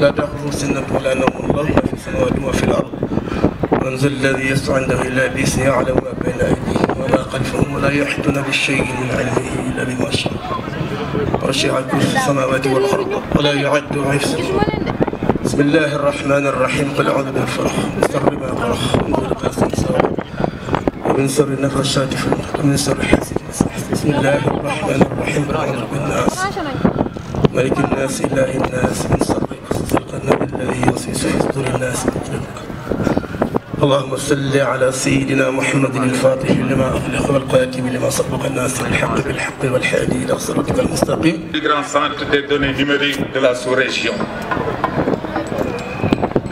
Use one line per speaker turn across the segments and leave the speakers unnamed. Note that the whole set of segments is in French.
لا تأخذه سنة ولا نوم، الله ما في السماوات وما في الأرض، من ذا الذي يشفع عنده إلا بإذنه، يعلم ما بين أيديهم وما خلفهم ولا يحيطون بشيء من علمه إلا بما شاء، وسع كرسي السماوات والأرض ولا يعد حفظهما. بسم الله الرحمن الرحيم. قل أعوذ بالفلق من شر ما خلق ومن شر غاسق ومن شر النفاثات في العقد ومن شر حاسد إذا حسد. بسم الله الرحمن الرحيم. قل أعوذ بالناس ملك الناس إله الناس من شر النبي الذي يوسوس في صدور الناس. اللهم صل على سيدنا محمد الفاتح لما أغلق والقاتم لما سبق الناس الحق بالحق والهادي إلى صراطك المستقيم.
Le grand centre des données numériques de la sous-région.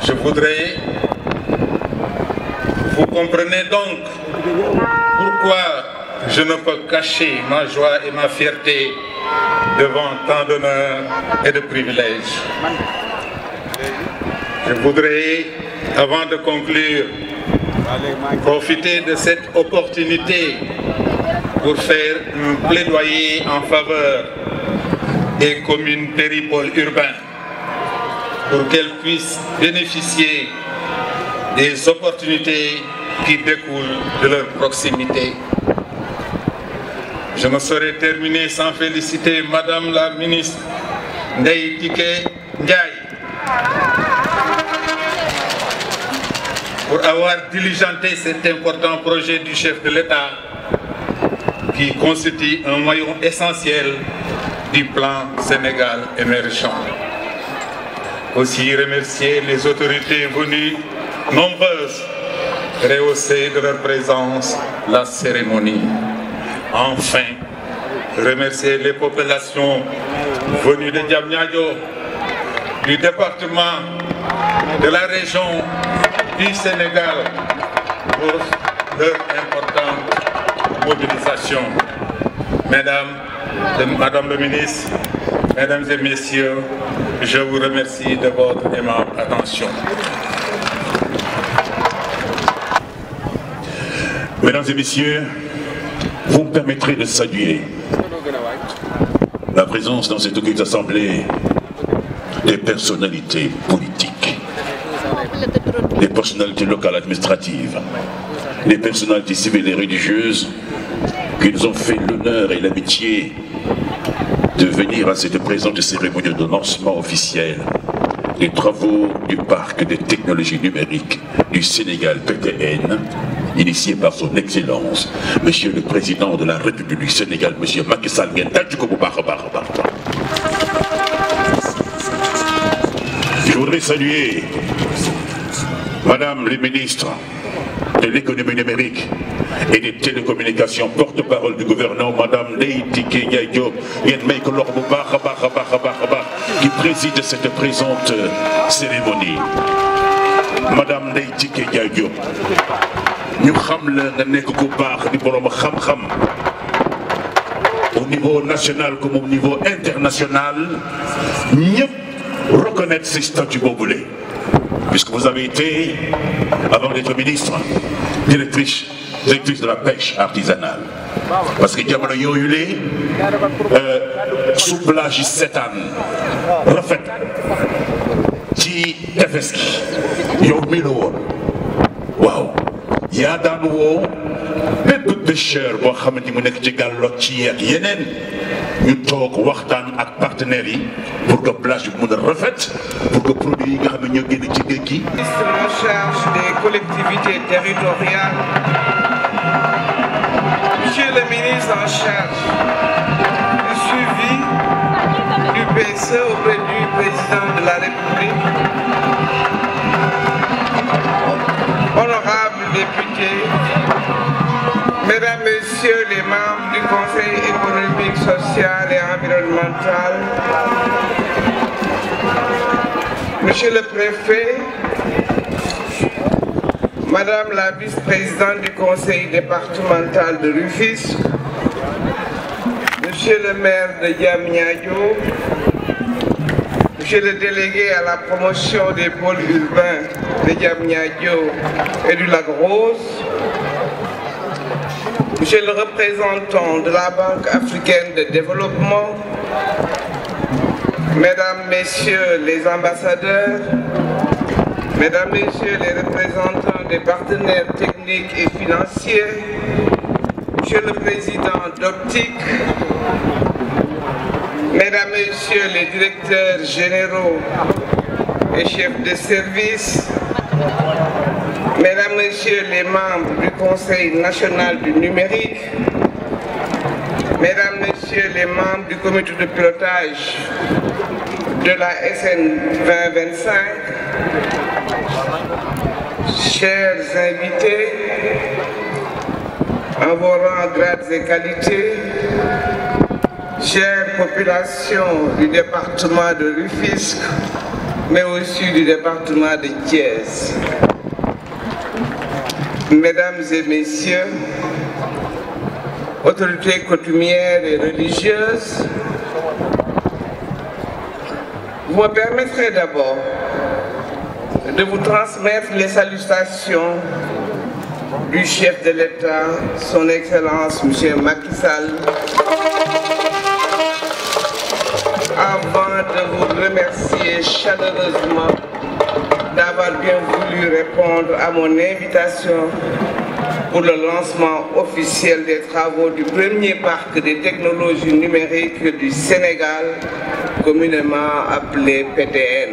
Je voudrais, vous comprenez donc pourquoi je ne peux cacher ma joie et ma fierté devant tant d'honneur et de privilèges. Je voudrais, avant de conclure, profiter de cette opportunité pour faire un plaidoyer en faveur des communes péripoles urbains pour qu'elles puissent bénéficier des opportunités qui découlent de leur proximité. Je ne saurais terminer sans féliciter Madame la ministre Ndeye Tické Ndiaye pour avoir diligenté cet important projet du chef de l'État qui constitue un maillon essentiel du plan Sénégal émergent. Aussi remercier les autorités venues nombreuses rehausser de leur présence la cérémonie. Enfin, remercier les populations venues de Diamniadio, du département, de la région, du Sénégal pour leur importante mobilisation. Madame le ministre, Mesdames et Messieurs, je vous remercie de votre aimable attention.
Mesdames et Messieurs, vous me permettrez de saluer la présence dans cette auguste assemblée des personnalités politiques, des personnalités locales administratives, des personnalités civiles et religieuses qui nous ont fait l'honneur et l'amitié de venir à cette présente cérémonie de lancement officiel des travaux du parc des technologies numériques du Sénégal PTN, initié par son Excellence, Monsieur le Président de la République du Sénégal, Monsieur Macky Sall. Je voudrais saluer Madame le ministre de l'économie numérique et des télécommunications, porte-parole du gouvernement, Madame Ndeye Tické Ndiaye Diop, qui préside cette présente cérémonie. Madame Ndeye Tické Ndiaye Diop, ñu xam la nga nekk ku baax di borom xam-xam au niveau national comme au niveau international, ñëpp reconnaître ces statuts boobule, puisque vous avez été, avant d'être ministre, directrice de la pêche artisanale. Parce que jamono yooyu lee souplage yi seetaan rafet ci tefes gi yow mii la woon waaw yaa daan woo bépp pêcheur boo xamante ni mu nekk ci gàlloog ci yeeg yeneen ñu toog waxtaan ak partenaires yi pour que plage bi mën a rafet, pour que produits yi nga xam ne ñoo génn ci géej gi.
Ministre en charge des collectivités territoriales, Monsieur le ministre en charge du suivi du PSE auprès du président de la République, honorables députés, Mesdames, Messieurs les membres du Conseil économique, social et environnemental, Monsieur le préfet, Madame la vice-présidente du conseil départemental de Rufisque, Monsieur le maire de Diamniadio, Monsieur le délégué à la promotion des pôles urbains de Diamniadio et du Lac Rose, Monsieur le représentant de la Banque africaine de développement, Mesdames, Messieurs les ambassadeurs, Mesdames, Messieurs les représentants des partenaires techniques et financiers, Monsieur le Président d'Optique, Mesdames, Messieurs les directeurs généraux et chefs de service, Mesdames, Messieurs les membres du Conseil national du numérique, Mesdames, Messieurs les membres du comité de pilotage de la SN 2025, chers invités, en vos rangs, grades et qualités, chère population du département de Rufisque, mais aussi du département de Thiès. Mesdames et messieurs, autorités coutumières et religieuses, vous me permettrez d'abord de vous transmettre les salutations du chef de l'État, son Excellence M. Macky Sall, avant de vous remercier chaleureusement d'avoir bien voulu répondre à mon invitation pour le lancement officiel des travaux du premier parc des technologies numériques du Sénégal, communément appelé PTN.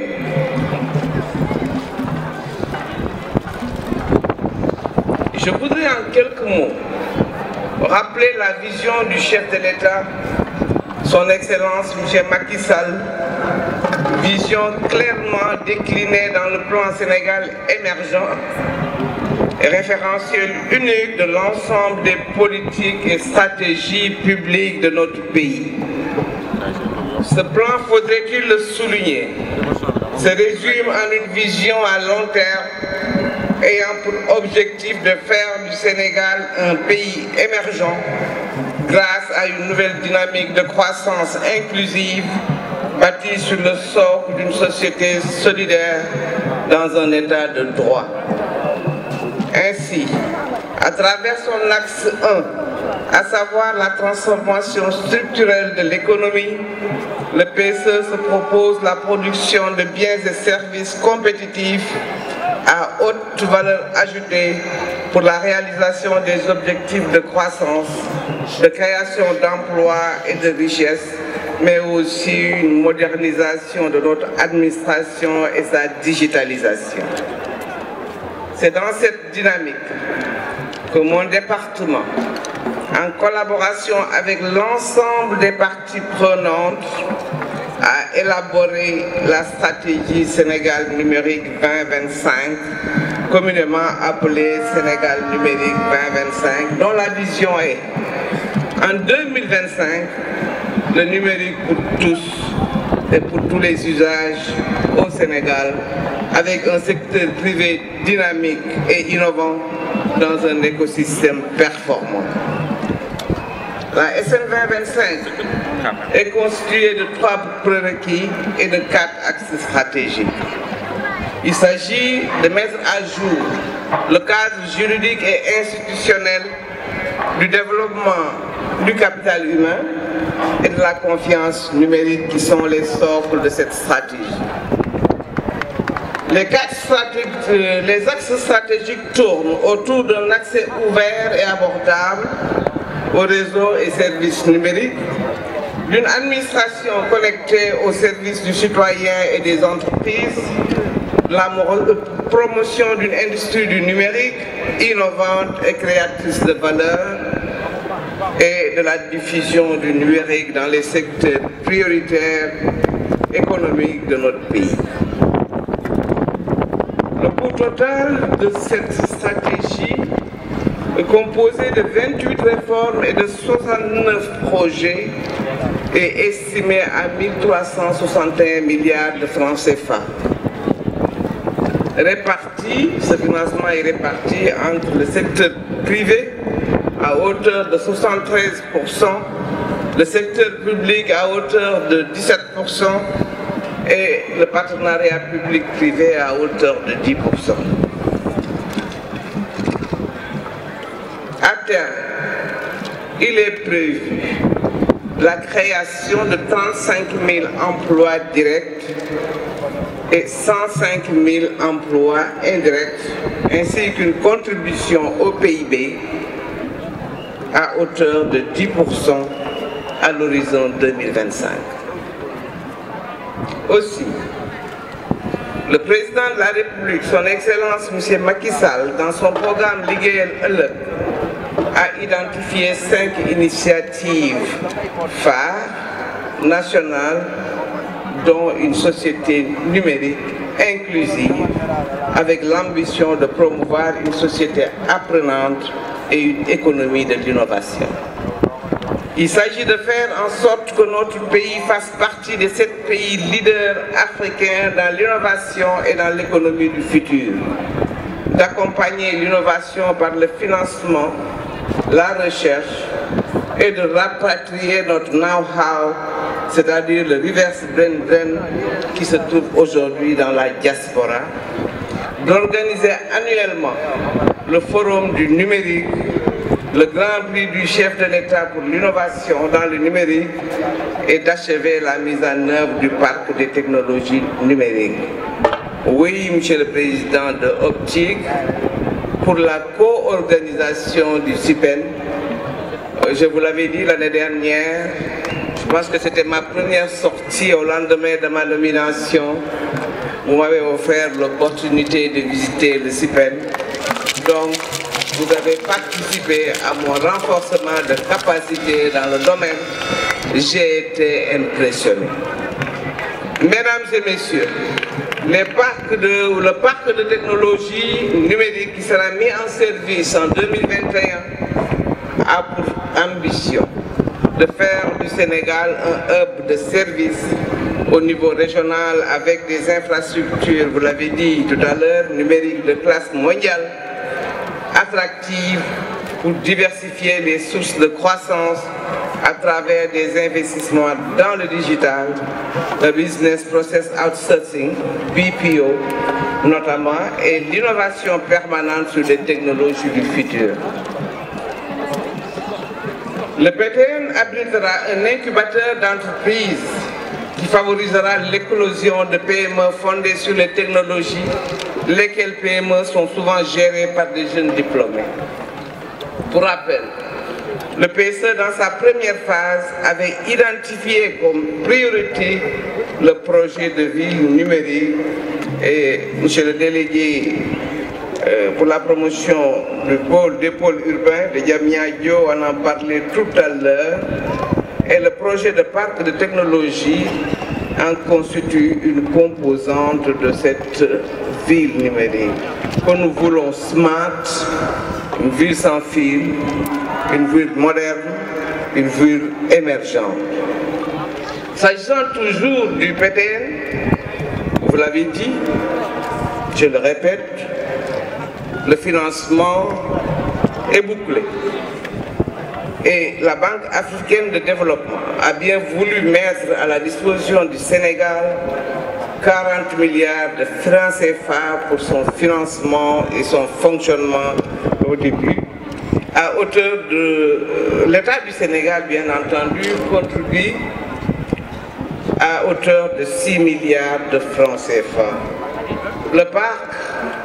Je voudrais en quelques mots rappeler la vision du chef de l'État, son Excellence M. Macky Sall, vision clairement déclinée dans le plan Sénégal émergent et référentiel unique de l'ensemble des politiques et stratégies publiques de notre pays. Ce plan, faudrait-il le souligner, se résume en une vision à long terme ayant pour objectif de faire du Sénégal un pays émergent grâce à une nouvelle dynamique de croissance inclusive bâtie sur le socle d'une société solidaire dans un état de droit. Ainsi, à travers son axe 1, à savoir la transformation structurelle de l'économie, le PSE se propose la production de biens et services compétitifs à haute valeur ajoutée pour la réalisation des objectifs de croissance, de création d'emplois et de richesses, mais aussi une modernisation de notre administration et sa digitalisation. C'est dans cette dynamique que mon département, en collaboration avec l'ensemble des parties prenantes, a élaboré la stratégie Sénégal numérique 2025, communément appelée Sénégal numérique 2025, dont la vision est, en 2025, le numérique pour tous et pour tous les usages au Sénégal, avec un secteur privé dynamique et innovant dans un écosystème performant. La SN 2025 est constituée de 3 prérequis et de 4 axes stratégiques. Il s'agit de mettre à jour le cadre juridique et institutionnel du développement du capital humain et de la confiance numérique qui sont les socles de cette stratégie. Les axes stratégiques tournent autour d'un accès ouvert et abordable aux réseaux et services numériques, d'une administration connectée au service du citoyen et des entreprises, de la promotion d'une industrie du numérique innovante et créatrice de valeur et de la diffusion du numérique dans les secteurs prioritaires économiques de notre pays. Le coût total de cette stratégie est composé de 28 réformes et de 69 projets et estimé à 1 361 milliards de francs CFA. ce financement est réparti entre le secteur privé à hauteur de 73%, le secteur public à hauteur de 17% et le partenariat public-privé à hauteur de 10%. À terme, il est prévu la création de 35 000 emplois directs et 105 000 emplois indirects, ainsi qu'une contribution au PIB à hauteur de 10% à l'horizon 2025. Aussi, le président de la République, son Excellence M. Macky Sall, dans son programme Liggéeyal Ëllëg, a identifié 5 initiatives phares nationales, dont une société numérique inclusive, avec l'ambition de promouvoir une société apprenante et une économie de l'innovation. Il s'agit de faire en sorte que notre pays fasse partie de 7 pays leaders africains dans l'innovation et dans l'économie du futur, d'accompagner l'innovation par le financement, la recherche et de rapatrier notre know-how, c'est-à-dire le reverse brain drain qui se trouve aujourd'hui dans la diaspora, d'organiser annuellement le forum du numérique, le grand prix du chef de l'État pour l'innovation dans le numérique et d'achever la mise en œuvre du parc des technologies numériques. Oui, Monsieur le Président de Optique, pour la co-organisation du CIPEN, je vous l'avais dit l'année dernière, je pense que c'était ma première sortie au lendemain de ma nomination. Vous m'avez offert l'opportunité de visiter le CIPEN. Donc, vous avez participé à mon renforcement de capacité dans le domaine. J'ai été impressionné. Mesdames et messieurs, le parc de technologie numérique qui sera mis en service en 2021 a pour ambition de faire du Sénégal un hub de service au niveau régional avec des infrastructures, vous l'avez dit tout à l'heure, numériques de classe mondiale, attractives pour diversifier les sources de croissance à travers des investissements dans le digital, le Business Process Outsourcing, BPO notamment, et l'innovation permanente sur les technologies du futur. Le PTN abritera un incubateur d'entreprises qui favorisera l'éclosion de PME fondées sur les technologies, lesquelles PME sont souvent gérées par des jeunes diplômés. Pour rappel, le PSE, dans sa première phase, avait identifié comme priorité le projet de ville numérique et monsieur le délégué pour la promotion des pôles urbains de Diamniadio, on en parlait tout à l'heure, et le projet de parc de technologie en constitue une composante de cette ville numérique que nous voulons smart, une ville sans fil, une ville moderne, une ville émergente. S'agissant toujours du PTN, vous l'avez dit, je le répète, le financement est bouclé. Et la Banque africaine de développement a bien voulu mettre à la disposition du Sénégal 40 milliards de francs CFA pour son financement et son fonctionnement au début. À hauteur de l'État du Sénégal, bien entendu, contribue à hauteur de 6 milliards de francs CFA. Le parc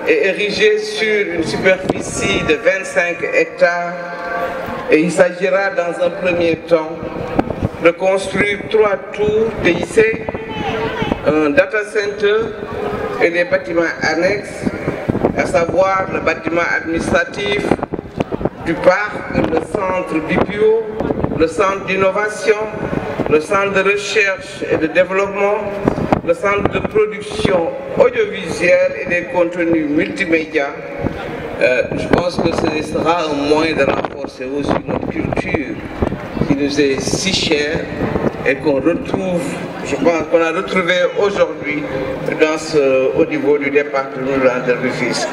est érigé sur une superficie de 25 hectares et il s'agira dans un premier temps de construire 3 tours TIC, un data center et des bâtiments annexes, à savoir le bâtiment administratif du parc, le centre BPO, le centre d'innovation, le centre de recherche et de développement, le centre de production audiovisuelle et des contenus multimédia. Je pense que ce sera un moyen de renforcer aussi notre culture qui nous est si chère et qu'on retrouve je pense qu'on a retrouvé aujourd'hui au niveau du département de Rufisque.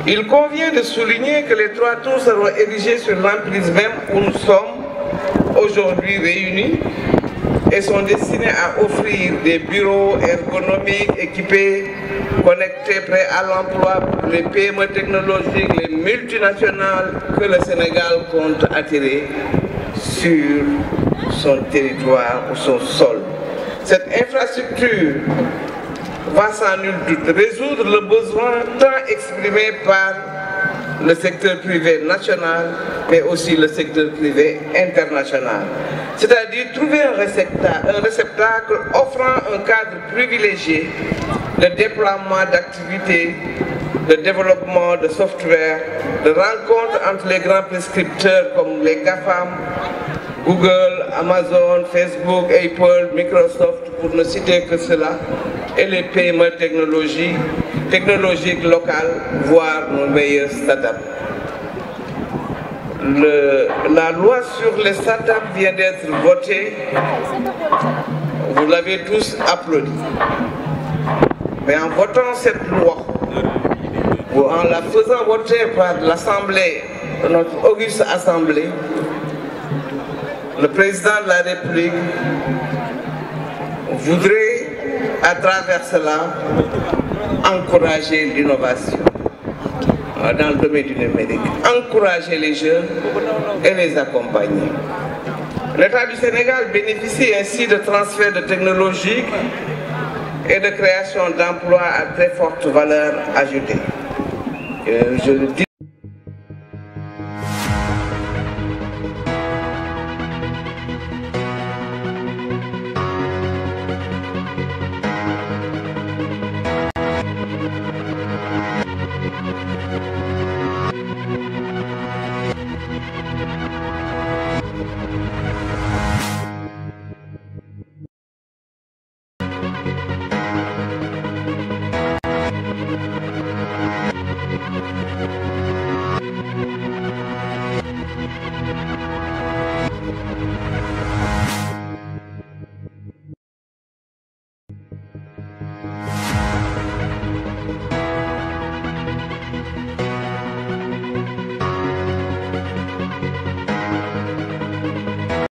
Il convient de souligner que les 3 tours seront érigés sur l'emprise même où nous sommes aujourd'hui réunis et sont destinés à offrir des bureaux ergonomiques équipés, connectés, prêts à l'emploi pour les PME technologiques, les multinationales que le Sénégal compte attirer sur son territoire ou son sol. Cette infrastructure va sans nul doute résoudre le besoin tant exprimé par le secteur privé national, mais aussi le secteur privé international. C'est-à-dire trouver un réceptacle offrant un cadre privilégié de déploiement d'activités, de développement de software, de rencontres entre les grands prescripteurs comme les GAFAM, Google, Amazon, Facebook, Apple, Microsoft, pour ne citer que cela, et les PME technologiques locales, voire nos meilleurs startups. La loi sur les startups vient d'être votée, vous l'avez tous applaudi. Mais en votant cette loi, ou en la faisant voter par l'Assemblée, notre auguste Assemblée, le président de la République voudrait, à travers cela, encourager l'innovation dans le domaine du numérique, encourager les jeunes et les accompagner. L'État du Sénégal bénéficie ainsi de transferts de technologies et de création d'emplois à très forte valeur ajoutée. Je le dis.